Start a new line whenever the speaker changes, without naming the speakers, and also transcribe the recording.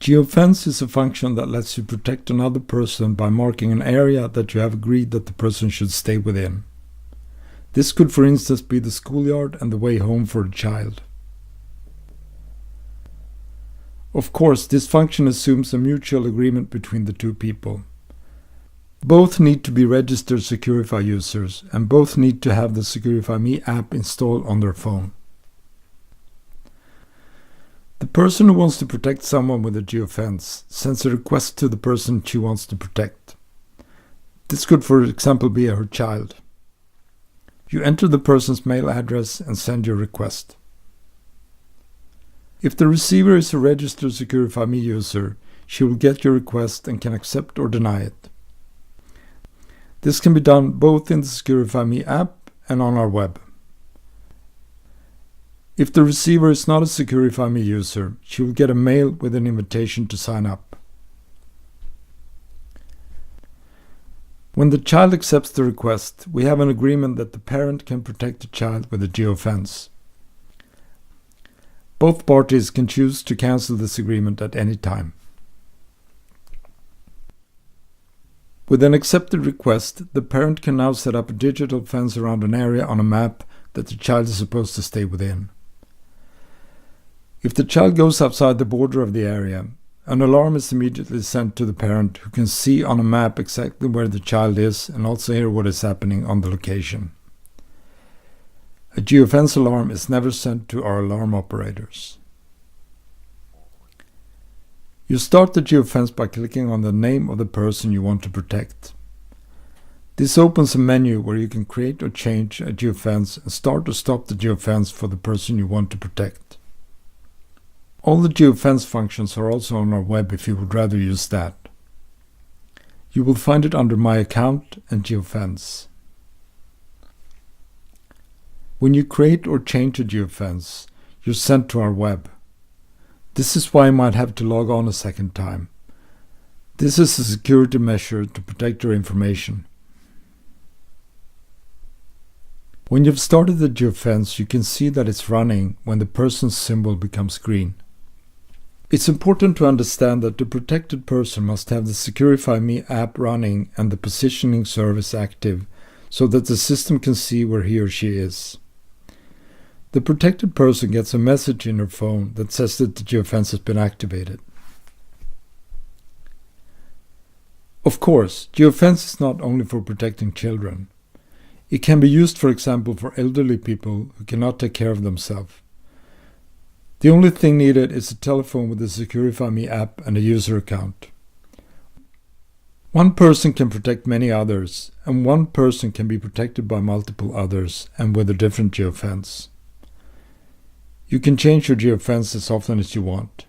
Geofence is a function that lets you protect another person by marking an area that you have agreed that the person should stay within. This could, for instance, be the schoolyard and the way home for a child. Of course, this function assumes a mutual agreement between the two people. Both need to be registered CQify users, and both need to have the CQify app installed on their phone. The person who wants to protect someone with a geofence sends a request to the person she wants to protect. This could, for example, be her child. You enter the person's mail address and send your request. If the receiver is a registered CQify user, she will get your request and can accept or deny it. This can be done both in the CQify app and on our web. If the receiver is not a CQify user, she will get a mail with an invitation to sign up. When the child accepts the request, we have an agreement that the parent can protect the child with a geofence. Both parties can choose to cancel this agreement at any time. With an accepted request, the parent can now set up a digital fence around an area on a map that the child is supposed to stay within. If the child goes outside the border of the area, an alarm is immediately sent to the parent, who can see on a map exactly where the child is and also hear what is happening on the location. A geofence alarm is never sent to our alarm operators. You start the geofence by clicking on the name of the person you want to protect. This opens a menu where you can create or change a geofence and start or stop the geofence for the person you want to protect. All the geofence functions are also on our web if you would rather use that. You will find it under My Account and Geofence. When you create or change a geofence, you're sent to our web. This is why you might have to log on a second time. This is a security measure to protect your information. When you've started the geofence, you can see that it's running when the person's symbol becomes green. It's important to understand that the protected person must have the CQify app running and the positioning service active so that the system can see where he or she is. The protected person gets a message in her phone that says that the geofence has been activated. Of course, geofence is not only for protecting children. It can be used, for example, for elderly people who cannot take care of themselves. The only thing needed is a telephone with the CQify app and a user account. One person can protect many others, and one person can be protected by multiple others and with a different geofence. You can change your geofence as often as you want.